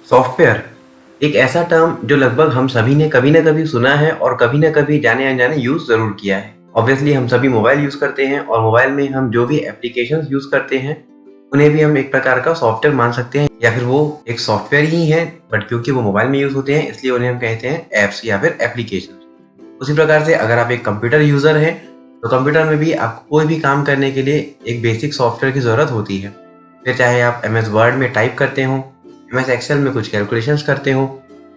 Software एक ऐसा term जो लगभग हम सभी ने कभी ना कभी सुना है और कभी ना कभी जाने अनजाने यूज जरूर किया है। ऑब्वियसली हम सभी मोबाइल यूज करते हैं और मोबाइल में हम जो भी एप्लीकेशंस यूज करते हैं उन्हें भी हम एक प्रकार का सॉफ्टवेयर मान सकते हैं या फिर वो एक सॉफ्टवेयर ही है, बट क्योंकि वो मोबाइल में यूज होते हैं इसलिए उन्हें हम कहते हैं एप्स या फिर एप्लीकेशन। उसी प्रकार से अगर आप एक कंप्यूटर यूजर हैं तो कंप्यूटर में भी आपको कोई भी काम करने के लिए एक बेसिक सॉफ्टवेयर की जरूरत होती है। फिर चाहे आप MS वर्ड में टाइप करते हो, MS एक्सेल में कुछ कैलकुलेशंस करते हो,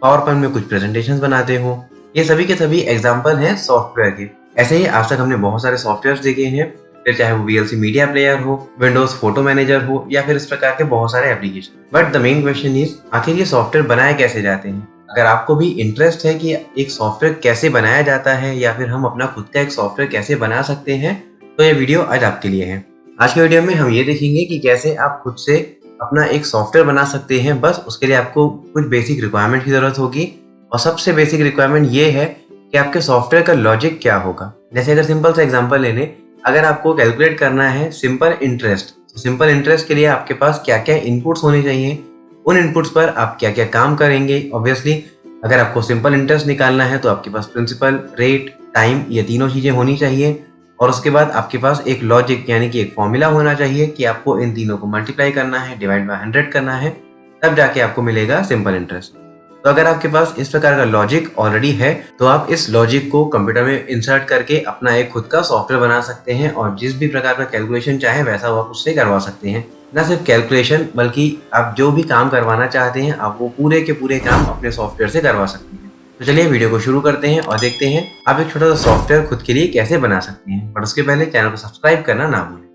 पावर पॉइंट में कुछ प्रेजेंटेशंस बनाते हो, ये सभी के सभी एग्जाम्पल हैं सॉफ्टवेयर के। ऐसे ही आज तक हमने बहुत सारे सॉफ्टवेयर देखे हैं, फिर चाहे वो VLC मीडिया प्लेयर हो, विंडोज फोटो मैनेजर हो या फिर इस प्रकार के बहुत सारे application. But the main question is आखिर ये सॉफ्टवेयर बनाए कैसे जाते हैं। अगर आपको भी इंटरेस्ट है कि एक सॉफ्टवेयर कैसे बनाया जाता है या फिर हम अपना खुद का एक सॉफ्टवेयर कैसे बना सकते हैं, तो ये वीडियो आज आपके लिए है। आज के वीडियो में हम ये देखेंगे कि कैसे आप खुद से अपना एक सॉफ्टवेयर बना सकते हैं। बस उसके लिए आपको कुछ बेसिक रिक्वायरमेंट की जरूरत होगी और सबसे बेसिक रिक्वायरमेंट ये है कि आपके सॉफ्टवेयर का लॉजिक क्या होगा। जैसे अगर सिंपल सा एग्जांपल ले लें, अगर आपको कैलकुलेट करना है सिंपल इंटरेस्ट, तो सिंपल इंटरेस्ट के लिए आपके पास क्या क्या इनपुट्स होने चाहिए, उन इनपुट्स पर आप क्या क्या काम करेंगे। ऑब्वियसली अगर आपको सिंपल इंटरेस्ट निकालना है तो आपके पास प्रिंसिपल, रेट, टाइम, ये तीनों चीजें होनी चाहिए और उसके बाद आपके पास एक लॉजिक यानी कि एक फॉर्मूला होना चाहिए कि आपको इन तीनों को मल्टीप्लाई करना है, डिवाइड बाय 100 करना है, तब जाके आपको मिलेगा सिंपल इंटरेस्ट। तो अगर आपके पास इस प्रकार का लॉजिक ऑलरेडी है तो आप इस लॉजिक को कंप्यूटर में इंसर्ट करके अपना एक खुद का सॉफ्टवेयर बना सकते हैं और जिस भी प्रकार का कैलकुलेशन चाहे वैसा आप उससे करवा सकते हैं। न सिर्फ कैलकुलेशन बल्कि आप जो भी काम करवाना चाहते हैं आप वो पूरे के पूरे काम अपने सॉफ्टवेयर से करवा सकते हैं। तो चलिए वीडियो को शुरू करते हैं और देखते हैं आप एक छोटा सा सॉफ्टवेयर खुद के लिए कैसे बना सकते हैं। बट उसके पहले चैनल को सब्सक्राइब करना ना भूलें।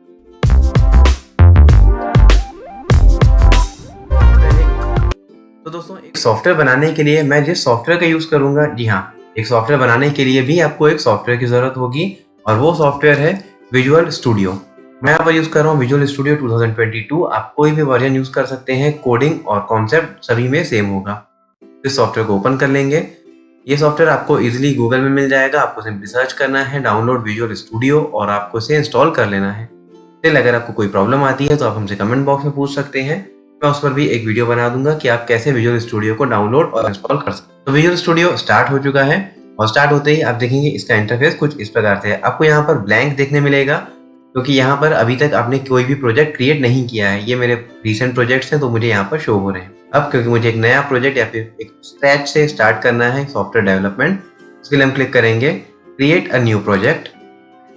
तो दोस्तों, एक सॉफ्टवेयर बनाने के लिए मैं जिस सॉफ्टवेयर का यूज करूंगा, जी हाँ, एक सॉफ्टवेयर बनाने के लिए भी आपको एक सॉफ्टवेयर की जरूरत होगी और वो सॉफ्टवेयर है विजुअल स्टूडियो। मैं यहाँ पर यूज कर रहा हूँ विजुअल स्टूडियो 2022। आप कोई भी वर्जन यूज कर सकते हैं, कोडिंग और कॉन्सेप्ट सभी में सेम होगा। इस सॉफ्टवेयर को ओपन कर लेंगे। ये सॉफ्टवेयर आपको इजीली गूगल में मिल जाएगा। आपको सिंपली सर्च करना है डाउनलोड विजुअल स्टूडियो और आपको इसे इंस्टॉल कर लेना है। फिर अगर आपको कोई प्रॉब्लम आती है तो आप हमसे कमेंट बॉक्स में पूछ सकते हैं। मैं उस पर भी एक वीडियो बना दूंगा कि आप कैसे विजुअल स्टूडियो को डाउनलोड और इंस्टॉल कर सकते हैं। तो विजुअल स्टूडियो स्टार्ट हो चुका है और स्टार्ट होते ही आप देखेंगे इसका इंटरफेस कुछ इस प्रकार से है। आपको यहाँ पर ब्लैंक देखने मिलेगा क्योंकि यहाँ पर अभी तक आपने कोई भी प्रोजेक्ट क्रिएट नहीं किया है। ये मेरे रिसेंट प्रोजेक्ट्स हैं तो मुझे यहाँ पर शो हो रहे हैं। अब क्योंकि मुझे एक नया प्रोजेक्ट या फिर एक स्क्रैच से स्टार्ट करना है सॉफ्टवेयर डेवलपमेंट, उसके लिए हम क्लिक करेंगे क्रिएट अ न्यू प्रोजेक्ट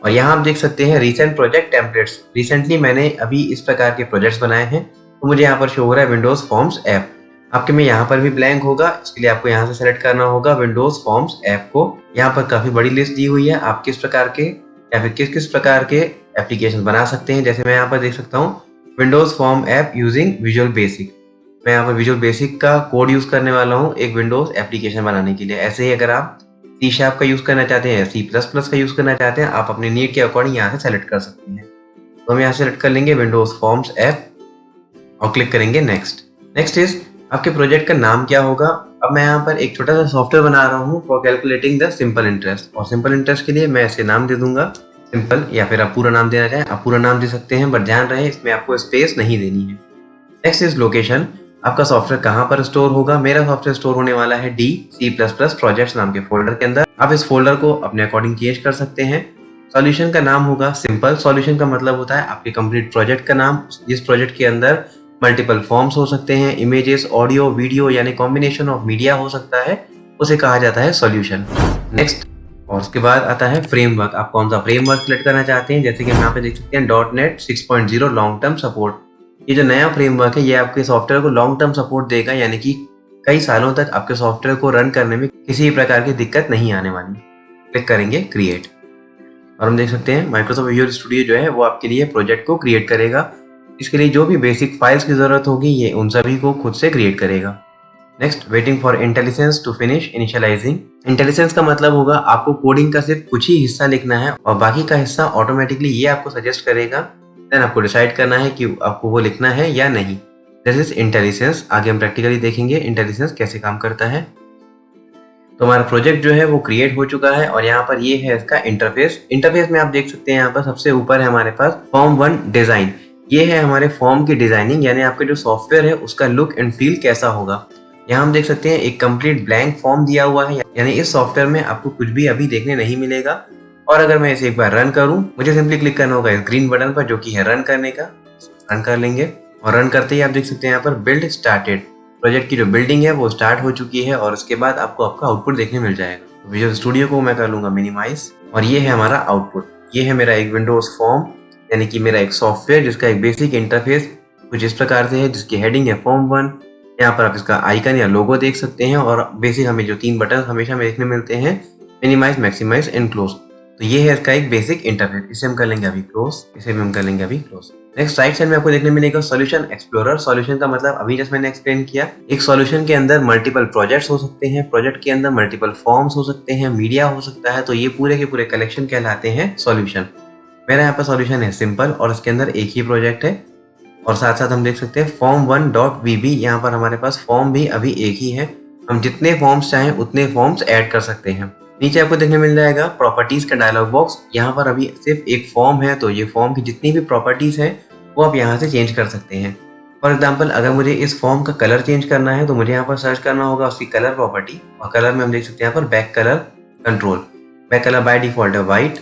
और यहाँ आप देख सकते हैं रिसेंट प्रोजेक्ट टेम्पलेट्स। रिसेंटली मैंने अभी इस प्रकार के प्रोजेक्ट्स बनाए हैं तो मुझे यहाँ पर शो हो रहा है विंडोज फॉर्म्स ऐप। आपके में यहाँ पर भी ब्लैंक होगा, इसके लिए आपको यहाँ से सेलेक्ट करना होगा विंडोज फॉर्म्स ऐप को। यहाँ पर काफी बड़ी लिस्ट दी हुई है, आप किस प्रकार के या फिर किस किस प्रकार के एप्लीकेशन बना सकते हैं। जैसे मैं यहाँ पर देख सकता हूँ Windows form app using visual basic. मैं यहाँ पर विजुअल बेसिक का कोड यूज करने वाला हूँ एक विंडोज एप्लीकेशन बनाने के लिए। ऐसे ही अगर आप C# का यूज करना चाहते हैं, C++ का यूज करना चाहते हैं, आप अपने नीड के अकॉर्डिंग यहाँ से सेलेक्ट कर सकते हैं। तो हम यहाँ से सेलेक्ट कर लेंगे विंडोज फॉर्म्स ऐप और क्लिक करेंगे नेक्स्ट। नेक्स्ट इज आपके प्रोजेक्ट का नाम क्या होगा। अब मैं यहाँ पर एक छोटा सा सॉफ्टवेयर बना रहा हूँ for calculating the simple interest और सिंपल इंटरेस्ट के लिए मैं इसके नाम दे दूंगा सिंपल, या फिर आप पूरा नाम देना चाहें आप पूरा नाम दे सकते हैं, बट ध्यान रहे इसमें आपको स्पेस नहीं देनी है। नेक्स्ट इज लोकेशन, आपका सॉफ्टवेयर कहाँ पर स्टोर होगा। मेरा सॉफ्टवेयर स्टोर होने वाला है C++ प्रोजेक्ट्स नाम के फोल्डर के अंदर। आप इस फोल्डर को अपने अकॉर्डिंग चेंज कर सकते हैं। सॉल्यूशन का नाम होगा सिंपल। सॉल्यूशन का मतलब होता है आपके कंप्लीट प्रोजेक्ट का नाम, जिस प्रोजेक्ट के अंदर मल्टीपल फॉर्म्स हो सकते हैं, इमेजेस, ऑडियो, वीडियो यानी कॉम्बिनेशन ऑफ मीडिया हो सकता है, उसे कहा जाता है सॉल्यूशन। नेक्स्ट और उसके बाद आता है फ्रेमवर्क। आप कौन सा फ्रेमवर्क सिलेक्ट करना चाहते हैं। जैसे कि हम यहाँ पे देख सकते हैं .NET 6.0 लॉन्ग टर्म सपोर्ट। ये जो नया फ्रेमवर्क है ये आपके सॉफ्टवेयर को लॉन्ग टर्म सपोर्ट देगा, यानी कि कई सालों तक आपके सॉफ्टवेयर को रन करने में किसी प्रकार की दिक्कत नहीं आने वाली। क्लिक करेंगे क्रिएट और हम देख सकते हैं माइक्रोसॉफ्ट विजुअल स्टूडियो जो है वो आपके लिए प्रोजेक्ट को क्रिएट करेगा। इसके लिए जो भी बेसिक फाइल्स की जरूरत होगी ये उन सभी को खुद से क्रिएट करेगा। Next, waiting for intelligence to finish initializing. Intelligence का मतलब होगा आपको कोडिंग का सिर्फ कुछ ही हिस्सा लिखना है और बाकी का हिस्सा ऑटोमेटिकली ये आपको सजेस्ट करेगा। देन आपको डिसाइड करना है कि आपको वो लिखना है या नहीं। This is intelligence. आगे हम प्रैक्टिकली देखेंगे इंटेलिजेंस कैसे काम करता है। तो हमारा प्रोजेक्ट जो है वो क्रिएट हो चुका है और यहाँ पर ये है इसका इंटरफेस। इंटरफेस में आप देख सकते हैं यहाँ पर सबसे ऊपर है हमारे पास फॉर्म 1 डिजाइन। ये है हमारे फॉर्म की डिजाइनिंग, यानी आपके जो सॉफ्टवेयर है उसका लुक एंड फील कैसा होगा। यहाँ हम देख सकते हैं एक कंप्लीट ब्लैंक फॉर्म दिया हुआ है, यानी इस सॉफ्टवेयर में आपको कुछ भी अभी देखने नहीं मिलेगा। और अगर मैं इसे एक बार रन करूं, मुझे सिंपली क्लिक करना होगा इस ग्रीन बटन पर जो कि है रन करने का। रन कर लेंगे और रन करते ही आप देख सकते हैं यहाँ पर बिल्ड स्टार्टेड, प्रोजेक्ट की जो बिल्डिंग है वो स्टार्ट हो चुकी है और उसके बाद आपको आपका आउटपुट देखने मिल जाएगा। विजुअल स्टूडियो को मैं कर लूंगा मिनिमाइज और ये है हमारा आउटपुट। ये है मेरा एक विंडोज फॉर्म, यानी कि मेरा एक सॉफ्टवेयर जिसका एक बेसिक इंटरफेस कुछ इस प्रकार से है, जिसकी हेडिंग है फॉर्म 1। यहाँ पर आप इसका आइकन या लोगो देख सकते हैं और बेसिक हमें जो 3 बटन हमेशा में देखने मिलते हैं, मिनिमाइज, मैक्सिमाइज एंड क्लोज। तो ये है इसका एक बेसिक इंटरफेस। इसे हम कर लेंगे अभी क्लोज, इसे भी हम कर लेंगे अभी क्लोज। नेक्स्ट राइट साइड में आपको देखने मिलेगा सॉल्यूशन एक्सप्लोरर। सॉल्यूशन का मतलब अभी जैसे मैंने एक्सप्लेन किया, एक सॉल्यूशन के अंदर मल्टीपल प्रोजेक्ट्स हो सकते हैं, प्रोजेक्ट के अंदर मल्टीपल फॉर्म्स हो सकते हैं, मीडिया हो सकता है, तो ये पूरे के पूरे कलेक्शन कहलाते हैं सॉल्यूशन। मेरा यहाँ पर सॉल्यूशन है सिंपल और इसके अंदर एक ही प्रोजेक्ट है और साथ साथ हम देख सकते हैं form1.vb, यहाँ पर हमारे पास फॉर्म भी अभी एक ही है। हम जितने फॉर्म्स चाहें उतने फॉर्म्स ऐड कर सकते हैं। नीचे आपको देखने मिल जाएगा प्रॉपर्टीज का डायलॉग बॉक्स। यहाँ पर अभी सिर्फ एक फॉर्म है, तो ये फॉर्म की जितनी भी प्रॉपर्टीज है वो आप यहाँ से चेंज कर सकते हैं। फॉर एग्जाम्पल अगर मुझे इस फॉर्म का कलर चेंज करना है तो मुझे यहाँ पर सर्च करना होगा उसकी कलर प्रॉपर्टी, और कलर में हम देख सकते हैं यहाँ पर back colour control. Back colour by default है व्हाइट,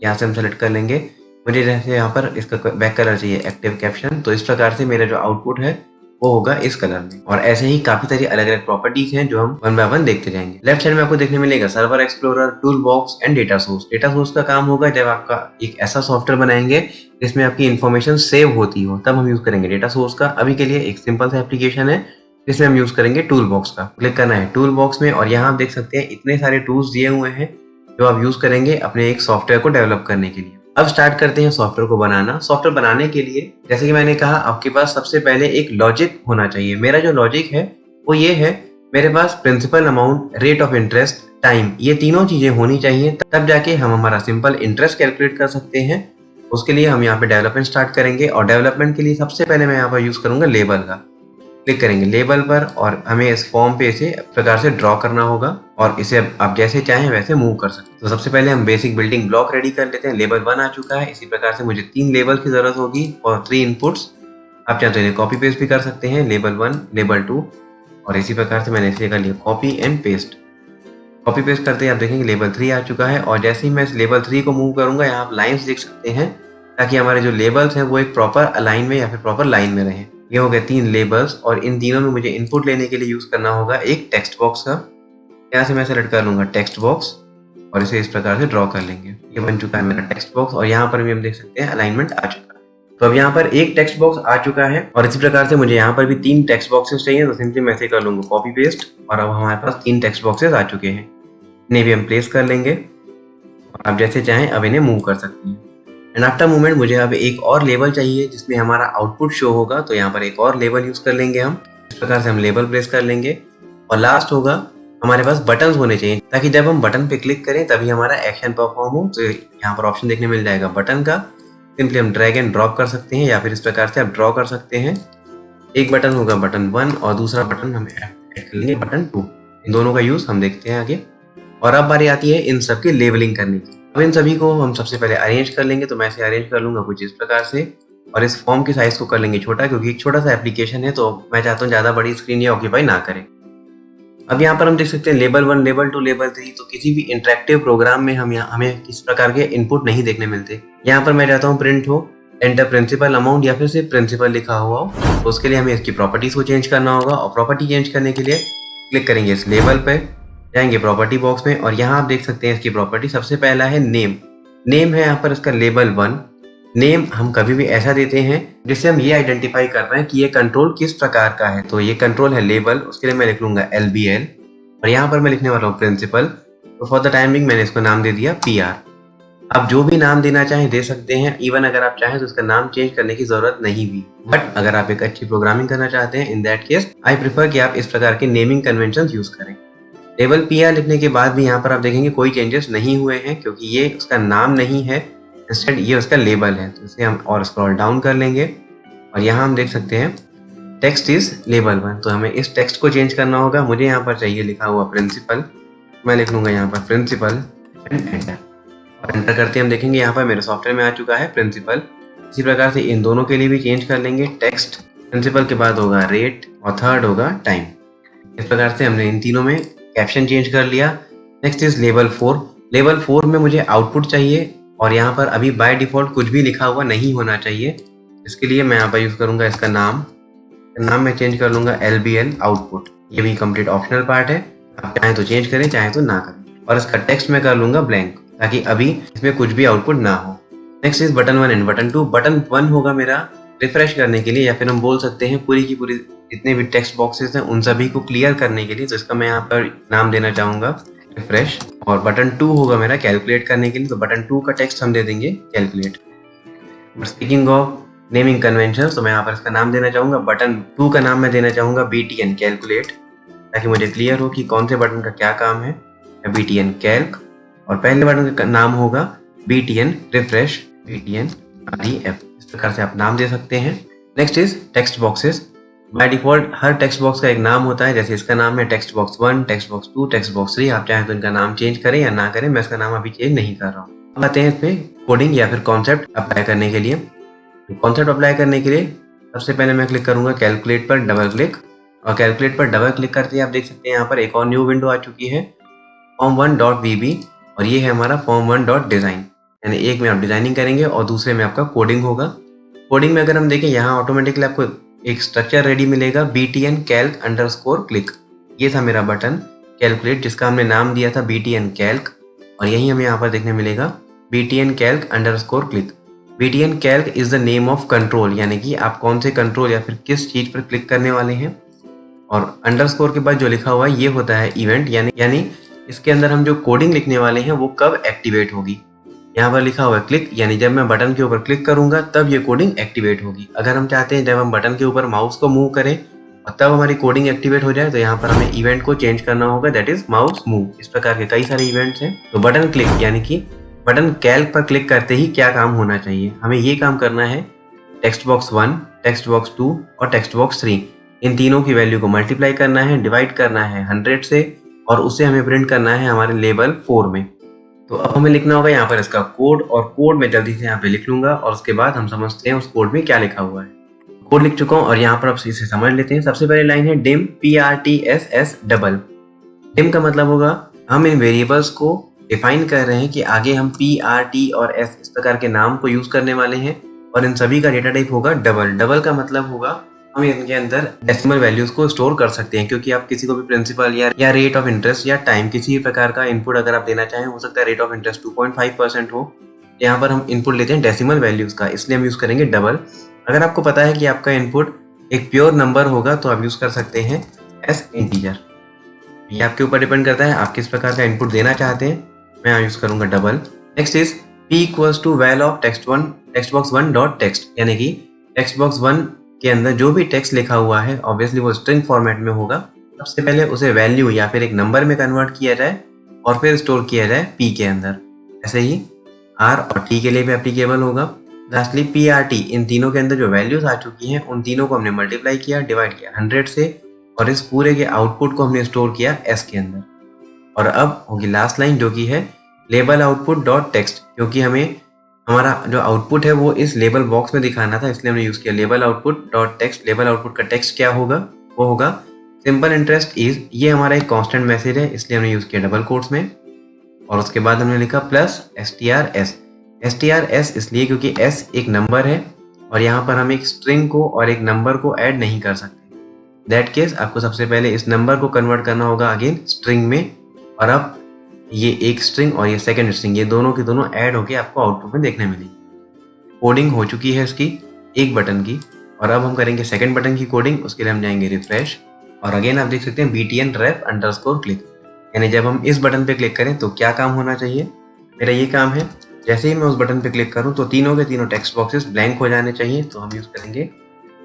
यहाँ से हम सेलेक्ट कर लेंगे। मुझे जैसे यहाँ पर इसका बैक कलर चाहिए एक्टिव कैप्शन, तो इस प्रकार से मेरा जो आउटपुट है वो होगा इस कलर में। और ऐसे ही काफी सारी अलग अलग प्रॉपर्टीज हैं जो हम वन बाय वन देखते जाएंगे। लेफ्ट साइड में आपको देखने मिलेगा server explorer, tool box and data source. Data source का काम होगा जब आपका एक ऐसा सॉफ्टवेयर बनाएंगे जिसमें आपकी इन्फॉर्मेशन सेव होती हो, तब हम यूज करेंगे डेटा सोर्स का। अभी के लिए एक सिंपल सा एप्लीकेशन है जिसमें हम यूज करेंगे टूल बॉक्स का। क्लिक करना है टूल बॉक्स में और यहाँ आप देख सकते हैं इतने सारे टूल्स दिए हुए हैं जो आप यूज करेंगे अपने एक सॉफ्टवेयर को डेवलप करने के लिए। अब स्टार्ट करते हैं सॉफ्टवेयर को बनाना। सॉफ्टवेयर बनाने के लिए जैसे कि मैंने कहा आपके पास सबसे पहले एक लॉजिक होना चाहिए। मेरा जो लॉजिक है वो ये है, मेरे पास principal amount, rate of interest, time, ये तीनों चीजें होनी चाहिए, तब जाके हम हमारा सिंपल इंटरेस्ट कैलकुलेट कर सकते हैं। उसके लिए हम यहाँ पे डेवलपमेंट स्टार्ट करेंगे और डेवलपमेंट के लिए सबसे पहले मैं यहाँ पर यूज करूंगा लेबल का। क्लिक करेंगे लेबल पर और हमें इस फॉर्म पे इसे प्रकार से ड्रॉ करना होगा और इसे आप जैसे चाहें वैसे मूव कर सकते हैं। तो सबसे पहले हम बेसिक बिल्डिंग ब्लॉक रेडी कर लेते हैं। लेबल 1 आ चुका है। इसी प्रकार से मुझे 3 लेबल की जरूरत होगी और 3 इनपुट्स। आप चाहे तो इन्हें कॉपी पेस्ट भी कर सकते हैं, लेबल 1, लेबल 2, और इसी प्रकार से मैंने इसे कर लिया copy and paste. Copy paste करते ही आप देखेंगे लेबल 3 आ चुका है और जैसे ही मैं इस लेबल 3 को मूव करूंगा, यहाँ आप लाइन्स देख सकते हैं, ताकि हमारे जो लेबल्स हैं वो एक प्रॉपर अलाइन में या फिर प्रॉपर लाइन में रहें। ये हो गए 3 लेबल्स और इन तीनों में मुझे इनपुट लेने के लिए यूज करना होगा एक टेक्स्ट बॉक्स का। यहाँ से मैं सेलेक्ट कर लूंगा टेक्स्ट बॉक्स और इसे इस प्रकार से ड्रॉ कर लेंगे। ये बन चुका है मेरा टेक्स्ट बॉक्स और यहाँ पर भी हम देख सकते हैं अलाइनमेंट आ चुका है। तो अब यहाँ पर एक टेक्स्ट बॉक्स आ चुका है और इसी प्रकार से मुझे यहाँ पर भी 3 टेक्स्ट बॉक्सेस चाहिए, तो सिंपली मैं इसे कर लूंगा कॉपी पेस्ट और अब हमारे पास 3 टेक्स्ट बॉक्सेस आ चुके हैं। इन्हें भी हम प्लेस कर लेंगे और आप जैसे चाहें अब इन्हें मूव कर सकते हैं। एंड आफ्टर मूवमेंट मुझे अब एक और लेबल चाहिए जिसमें हमारा आउटपुट शो होगा, तो यहाँ पर एक और लेबल यूज कर लेंगे हम। इस प्रकार से हम लेबल प्लेस कर लेंगे और लास्ट होगा हमारे पास बटन्स होने चाहिए, ताकि जब हम बटन पे क्लिक करें तभी हमारा एक्शन परफॉर्म हो। तो यहाँ पर ऑप्शन देखने मिल जाएगा बटन का, सिंपली हम ड्रैग एंड ड्रॉप कर सकते हैं या फिर इस प्रकार से आप ड्रॉ कर सकते हैं। एक बटन होगा बटन 1 और दूसरा बटन हम ऐड कर लेंगे बटन 2। इन दोनों का यूज हम देखते हैं आगे। और अब बारी आती है इन सब की लेबलिंग करने की। अब इन सभी को हम सबसे पहले अरेंज कर लेंगे, तो मैं इसे अरेंज कर लूंगा कुछ इस प्रकार से और इस फॉर्म की साइज को कर लेंगे छोटा, क्योंकि एक छोटा सा एप्लीकेशन है तो मैं चाहता हूँ ज्यादा बड़ी स्क्रीन ये ऑक्यूपाई ना करे। अब यहाँ पर हम देख सकते हैं लेबल 1, लेबल 2, लेबल 3। तो किसी भी इंटरेक्टिव प्रोग्राम में हमें किस प्रकार के इनपुट नहीं देखने मिलते। यहाँ पर मैं चाहता हूँ प्रिंट हो एंटर प्रिंसिपल अमाउंट या फिर सिर्फ प्रिंसिपल लिखा हुआ हो, तो उसके लिए हमें इसकी प्रॉपर्टीज को चेंज करना होगा। और प्रॉपर्टी चेंज करने के लिए क्लिक करेंगे इस लेबल पे, जाएंगे प्रॉपर्टी बॉक्स में और यहाँ आप देख सकते हैं इसकी प्रॉपर्टी सबसे पहला है नेम। नेम है यहाँ पर इसका लेबल 1। नेम हम कभी भी ऐसा देते हैं जिससे हम ये आइडेंटिफाई कर पाए कि ये कंट्रोल किस प्रकार का है। तो ये कंट्रोल है लेबल, उसके लिए मैं लिख लूंगा LBL और यहाँ पर मैं लिखने वाला हूँ प्रिंसिपल। तो फॉर द टाइमिंग मैंने इसको नाम दे दिया PR। आप जो भी नाम देना चाहें दे सकते हैं, इवन अगर आप चाहें तो इसका नाम चेंज करने की जरूरत नहीं भी। बट अगर आप एक अच्छी प्रोग्रामिंग करना चाहते हैं, in that case I prefer कि आप इस प्रकार के नेमिंग कन्वेंशन यूज करें। लेबल PR लिखने के बाद भी यहाँ पर आप देखेंगे कोई चेंजेस नहीं हुए हैं, क्योंकि ये उसका नाम नहीं है, इंस्टेड ये उसका लेबल है। तो इसे हम और स्क्रॉल डाउन कर लेंगे और यहाँ हम देख सकते हैं टेक्स्ट इज लेबल 1। तो हमें इस टेक्स्ट को चेंज करना होगा। मुझे यहाँ पर चाहिए लिखा हुआ प्रिंसिपल, मैं लिख लूंगा यहाँ पर प्रिंसिपल एंड एंटर। और एंटर करते हम देखेंगे यहाँ पर मेरे सॉफ्टवेयर में आ चुका है प्रिंसिपल। इसी प्रकार से इन दोनों के लिए भी चेंज कर लेंगे। टेक्स्ट प्रिंसिपल के बाद होगा रेट और थर्ड होगा टाइम। इस प्रकार से हमने इन तीनों में कैप्शन चेंज कर लिया। Next is level 4। लेवल 4 में मुझे आउटपुट चाहिए और यहाँ पर अभी बाय डिफॉल्ट कुछ भी लिखा हुआ नहीं होना चाहिए। इसके लिए मैं यहाँ पर यूज करूंगा इसका नाम मैं चेंज कर लूंगा LBL आउटपुट। ये भी कंप्लीट ऑप्शनल पार्ट है, आप चाहे तो चेंज करें चाहे तो ना करें। और इसका टेक्स्ट मैं कर लूंगा ब्लैंक ताकि अभी इसमें कुछ भी आउटपुट ना हो। Next is button 1 and button 2। Button 1 होगा मेरा रिफ्रेश करने के लिए, या फिर हम बोल सकते हैं पूरी की पूरी जितने भी टेक्स्ट बॉक्सेस हैं उन सभी को क्लियर करने के लिए। तो इसका मैं यहाँ पर नाम देना चाहूंगा रिफ्रेश। और बटन 2 होगा मेरा कैलकुलेट करने के लिए, तो बटन 2 का टेक्स्ट हम दे देंगे calculate. Speaking of naming convention, तो मैं यहाँ पर इसका नाम देना चाहूंगा बटन 2 का नाम मैं देना चाहूंगा BTN कैलकुलेट, ताकि मुझे क्लियर हो कि कौन से बटन का क्या काम है। BTN कैल्क, और पहले बटन का नाम होगा BTN रिफ्रेश, BTN REF। इस प्रकार से आप नाम दे सकते हैं। Next is text boxes. By default her text box का एक नाम होता है, जैसे इसका नाम है text box 1, text box 2, text box 3। आप चाहें तो इनका नाम चेंज करें या ना करें, मैं इसका नाम अभी चेंज नहीं कर रहा हूँ। अब आते हैं इसमें कोडिंग या फिर कॉन्सेप्ट अप्लाई करने के लिए। कॉन्सेप्ट अप्लाई करने के लिए सबसे पहले मैं क्लिक करूंगा कैलकुलेट पर डबल क्लिक, और कैलकुलेट पर डबल क्लिक करते ही आप देख सकते हैं यहाँ पर एक और न्यू विंडो आ चुकी है form1.vb, और ये है हमारा form1.design। यानी एक में आप डिजाइनिंग करेंगे और दूसरे में आपका कोडिंग होगा। कोडिंग में अगर हम देखें यहाँ ऑटोमेटिकली आपको एक स्ट्रक्चर रेडी मिलेगा BTN कैल्क अंडरस्कोर क्लिक। ये था मेरा बटन कैलकुलेट जिसका हमने नाम दिया था BTN कैल्क, और यही हमें यहाँ पर देखने मिलेगा BTN Calc underscore click. BTN Calc is the name of control, यानी कि आप कौन से कंट्रोल या फिर किस चीज पर क्लिक करने वाले हैं। और अंडरस्कोर के बाद जो लिखा हुआ है ये होता है इवेंट, यानी इसके अंदर हम जो कोडिंग लिखने वाले हैं वो कब एक्टिवेट होगी। यहाँ पर लिखा हुआ है क्लिक, यानी जब मैं बटन के ऊपर क्लिक करूंगा तब ये कोडिंग एक्टिवेट होगी। अगर हम चाहते हैं जब हम बटन के ऊपर माउस को मूव करें और तब हमारी कोडिंग एक्टिवेट हो जाए, तो यहाँ पर हमें इवेंट को चेंज करना होगा, दैट इज माउस मूव। इस प्रकार के कई सारे इवेंट्स हैं। तो बटन क्लिक यानी कि बटन कैल्क पर क्लिक करते ही क्या काम होना चाहिए, हमें ये काम करना है टेक्स्ट बॉक्स 1, टेक्स्ट बॉक्स 2 और टेक्स्ट बॉक्स 3, इन तीनों की वैल्यू को मल्टीप्लाई करना है, डिवाइड करना है 100 से, और उसे हमें प्रिंट करना है हमारे लेवल 4 में। तो अब हमें लिखना होगा यहाँ पर इसका कोड, और कोड में जल्दी से यहाँ पे लिख लूंगा और उसके बाद हम समझते हैं उस कोड में क्या लिखा हुआ है। कोड लिख चुका हूँ और यहाँ पर अब इसे समझ लेते हैं। सबसे पहले लाइन है डिम PRTSS डबल। डिम का मतलब होगा हम इन वेरिएबल्स को डिफाइन कर रहे हैं कि आगे हम PRT और S इस प्रकार के नाम को यूज करने वाले हैं, और इन सभी का डेटा टाइप होगा डबल। डबल का मतलब होगा हम इनके अंदर डेसिमल वैल्यूज को स्टोर कर सकते हैं, क्योंकि आप किसी को भी प्रिंसिपल या रेट ऑफ इंटरेस्ट या टाइम किसी भी प्रकार का इनपुट अगर आप देना चाहें, हो सकता है रेट ऑफ इंटरेस्ट 2.5% हो, यहाँ पर हम इनपुट लेते हैं डेसिमल वैल्यूज का, इसलिए हम यूज करेंगे डबल। अगर आपको पता है कि आपका इनपुट एक प्योर नंबर होगा तो आप यूज कर सकते हैं एस इंटीजर। ये आपके ऊपर डिपेंड करता है आप किस प्रकार का इनपुट देना चाहते हैं। मैं यहाँ यूज करूंगा double. Next is p equals to val of text box 1 dot text, यानी कि टेक्स्ट बॉक्स 1 के अंदर जो भी टेक्स्ट लिखा हुआ है ऑब्वियसली वो स्ट्रिंग फॉर्मेट में होगा। सबसे पहले उसे वैल्यू या फिर एक नंबर में कन्वर्ट किया जाए और फिर स्टोर किया जाए p के अंदर। ऐसे ही r और t के लिए भी एप्लीकेबल होगा। लास्टली PRT, इन तीनों के अंदर जो वैल्यूज आ चुकी हैं उन तीनों को हमने मल्टीप्लाई किया, डिवाइड किया 100 से, और इस पूरे के आउटपुट को हमने स्टोर किया s के अंदर। और अब होगी लास्ट लाइन जो कि है लेबल आउटपुट डॉट टेक्स्ट, क्योंकि हमें हमारा जो आउटपुट है वो इस लेबल बॉक्स में दिखाना था, इसलिए हमने यूज किया label output dot text. Label output का टेक्स्ट क्या होगा, वो होगा सिंपल इंटरेस्ट इज। ये हमारा एक कांस्टेंट मैसेज है, इसलिए हमने यूज किया डबल कोट्स में, और उसके बाद हमने लिखा प्लस STRS। STRS इसलिए क्योंकि S एक नंबर है और यहाँ पर हम एक स्ट्रिंग को और एक नंबर को ऐड नहीं कर सकते। दैट केस आपको सबसे पहले इस नंबर को कन्वर्ट करना होगा अगेन स्ट्रिंग में, और अब ये एक स्ट्रिंग और ये सेकंड स्ट्रिंग, ये दोनों की दोनों ऐड होके आपको आउटपुट में देखने मिलेगी। कोडिंग हो चुकी है इसकी एक बटन की, और अब हम करेंगे सेकंड बटन की कोडिंग। उसके लिए हम जाएंगे रिफ्रेश, और अगेन आप देख सकते हैं BTN ref अंडरस्कोर क्लिक, यानी जब हम इस बटन पे क्लिक करें तो क्या काम होना चाहिए। मेरा ये काम है, जैसे ही मैं उस बटन पे क्लिक करूं तो तीनों के तीनों टेक्स्ट बॉक्सेस ब्लैंक हो जाने चाहिए। तो हम यूज करेंगे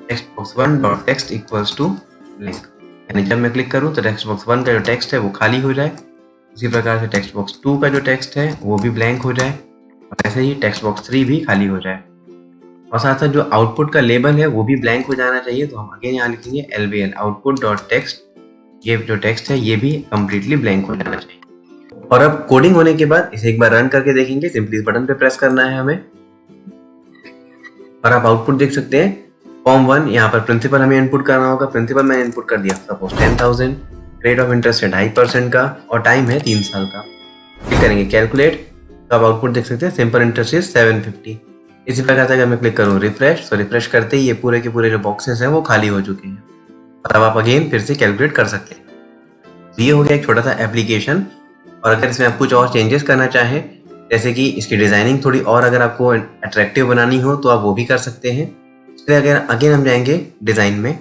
text box 1 dot text equals to blank, यानी जब मैं क्लिक करूं तो टेक्स्ट बॉक्स 1 का जो टेक्स्ट है वो खाली हो जाए। उसी प्रकार से टेक्स्ट बॉक्स 2 का जो टेक्स्ट है वो भी ब्लैंक हो जाए, और ऐसे ही टेक्स्ट बॉक्स 3 भी खाली हो जाए, और साथ साथ जो आउटपुट का लेबल है वो भी ब्लैंक हो जाना चाहिए। तो हम अगेन यहाँ लिखेंगे LBL आउटपुट डॉट टेक्स्ट, ये जो टेक्स्ट है ये भी कंप्लीटली ब्लैंक हो जाना चाहिए। और अब कोडिंग होने के बाद इसे एक बार रन करके देखेंगे। सिंपली इस बटन पे प्रेस करना है हमें, और आप आउटपुट देख सकते हैं। फॉर्म 1 यहाँ पर प्रिंसिपल हमें इनपुट करना होगा। प्रिंसिपल मैंने इनपुट कर दिया सपोज 10,000, रेट ऑफ इंटरेस्ट है 2.5% का और टाइम है 3 साल का। क्लिक करेंगे कैलकुलेट, तो आप आउटपुट देख सकते हैं सिंपल इंटरेस्ट इज 750। इसी प्रकार से अगर मैं क्लिक करूँ रिफ्रेश, तो रिफ्रेश करते ही ये पूरे के पूरे जो बॉक्सेस हैं वो खाली हो चुके हैं और अब आप अगेन फिर से कैलकुलेट कर सकते हैं। ये हो गया एक छोटा सा एप्लीकेशन। और अगर इसमें आप कुछ और चेंजेस करना चाहें, जैसे कि इसकी डिजाइनिंग थोड़ी और अगर आपको अट्रैक्टिव बनानी हो तो आप वो भी कर सकते हैं। इसलिए अगर अगेन हम जाएंगे डिजाइन में,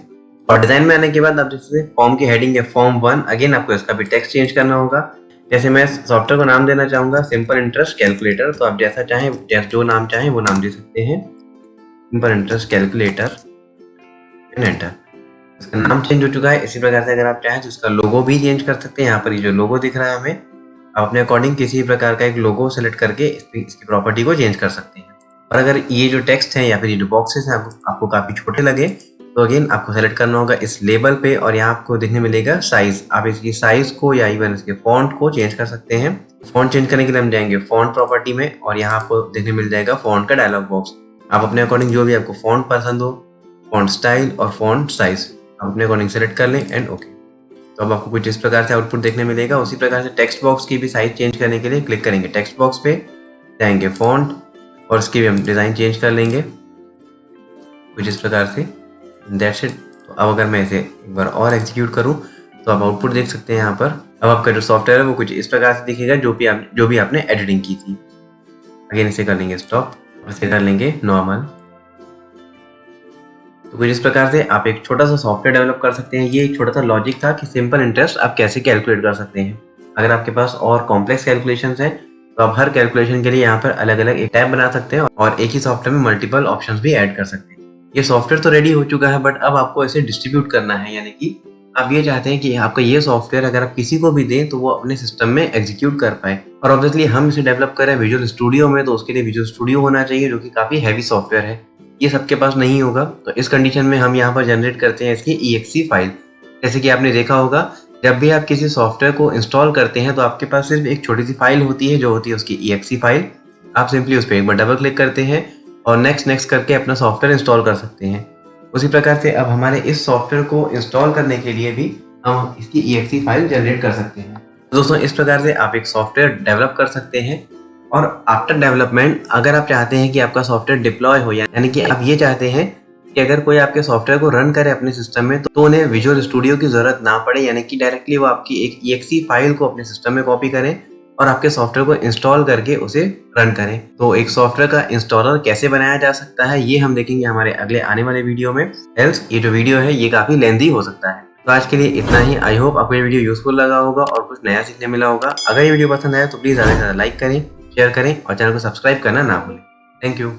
और डिजाइन में आने के बाद आप जैसे फॉर्म की हेडिंग है फॉर्म 1, अगेन आपको इसका भी टेक्स्ट चेंज करना होगा। जैसे मैं सॉफ्टवेयर को नाम देना चाहूंगा सिंपल इंटरेस्ट कैलकुलेटर, तो आप जैसा चाहें जो नाम चाहें वो नाम दे सकते हैं, सिंपल इंटरेस्ट कैलकुलेटर, एंटर। इसका नाम चेंज हो चुका है। इसी प्रकार से अगर आप चाहें तो इसका लोगो भी चेंज कर सकते हैं। यहाँ पर ये जो लोगो दिख रहा है हमें, आप अपने अकॉर्डिंग किसी प्रकार का एक लोगो सेलेक्ट करके इसकी प्रॉपर्टी को चेंज कर सकते हैं। और अगर ये जो टेक्स्ट है या फिर ये जो बॉक्सेस हैं आपको काफी छोटे लगे तो अगेन आपको सेलेक्ट करना होगा इस लेबल पे, और यहाँ आपको देखने मिलेगा साइज। आप इसकी साइज को या इवन इसके फॉन्ट को चेंज कर सकते हैं। फॉन्ट चेंज करने के लिए हम जाएंगे फॉन्ट प्रॉपर्टी में, और यहाँ आपको देखने मिल जाएगा फॉन्ट का डायलॉग बॉक्स। आप अपने अकॉर्डिंग जो भी आपको फॉन्ट पसंद हो, फॉन्ट स्टाइल और फॉन्ट साइज आप अपने अकॉर्डिंग सेलेक्ट कर लें एंड ओके। तो अब आपको कुछ इस प्रकार से आउटपुट देखने मिलेगा। उसी प्रकार से टेक्स्ट बॉक्स की भी साइज चेंज करने के लिए क्लिक करेंगे टेक्स्ट बॉक्स पे, जाएंगे फॉन्ट और इसकी भी हम डिजाइन चेंज कर लेंगे कुछ इस प्रकार से। That's it. तो अब अगर मैं इसे एक बार और एग्जीक्यूट करूं तो आप आउटपुट देख सकते हैं यहाँ पर। अब आपका जो सॉफ्टवेयर है वो कुछ इस प्रकार से दिखेगा जो भी आपने एडिटिंग की थी। अगेन इसे कर लेंगे स्टॉप और इसे कर लेंगे नॉर्मल। तो कुछ इस प्रकार से आप एक छोटा सा सॉफ्टवेयर डेवलप कर सकते हैं। ये एक छोटा सा लॉजिक था कि सिंपल इंटरेस्ट आप कैसे कैलकुलेट कर सकते हैं। अगर आपके पास और कॉम्प्लेक्स कैलकुलेशंस हैं तो आप हर कैलकुलेशन के लिए यहाँ पर अलग अलग एक टैब बना सकते हैं और एक ही सॉफ्टवेयर में मल्टीपल ऑप्शंस भी ऐड कर सकते हैं। ये सॉफ्टवेयर तो रेडी हो चुका है, बट अब आपको इसे डिस्ट्रीब्यूट करना है, यानी कि आप ये चाहते हैं कि आपका ये सॉफ्टवेयर अगर आप किसी को भी दें तो वो अपने सिस्टम में एग्जीक्यूट कर पाए। और ऑब्वियसली हम इसे डेवलप कर रहे हैं विजुअल स्टूडियो में, तो उसके लिए विजुअल स्टूडियो होना चाहिए जो कि काफी हैवी सॉफ्टवेयर है। ये सबके पास नहीं होगा, तो इस कंडीशन में हम यहाँ पर जनरेट करते हैं इसकी EXE फाइल। जैसे कि आपने देखा होगा जब भी आप किसी सॉफ्टवेयर को इंस्टॉल करते हैं तो आपके पास सिर्फ एक छोटी सी फाइल होती है जो होती है उसकी EXE फाइल। आप सिंपली उस पर एक बार डबल क्लिक करते हैं और नेक्स्ट करके अपना सॉफ्टवेयर इंस्टॉल कर सकते हैं। उसी प्रकार से अब हमारे इस सॉफ्टवेयर को इंस्टॉल करने के लिए भी हम इसकी EXE फाइल जनरेट कर सकते हैं। तो दोस्तों इस प्रकार से आप एक सॉफ्टवेयर डेवलप कर सकते हैं। और आफ्टर डेवलपमेंट अगर आप चाहते हैं कि आपका सॉफ्टवेयर डिप्लॉय हो, यानी कि आप ये चाहते हैं कि अगर कोई आपके सॉफ्टवेयर को रन करे अपने सिस्टम में तो उन्हें विजुअल स्टूडियो की जरूरत ना पड़े, यानी कि डायरेक्टली वो आपकी एक EXE फाइल को अपने सिस्टम में कॉपी करें और आपके सॉफ्टवेयर को इंस्टॉल करके उसे रन करें। तो एक सॉफ्टवेयर का इंस्टॉलर कैसे बनाया जा सकता है ये हम देखेंगे हमारे अगले आने वाले वीडियो में। एल्स ये जो वीडियो है ये काफी लेंथी हो सकता है। तो आज के लिए इतना ही। आई होप आपको ये वीडियो यूजफुल लगा होगा और कुछ नया सीखने मिला होगा। अगर ये वीडियो पसंद आया तो प्लीज ज्यादा से ज्यादा लाइक करें, शेयर करें और चैनल को सब्सक्राइब करना ना भूलें। Thank you.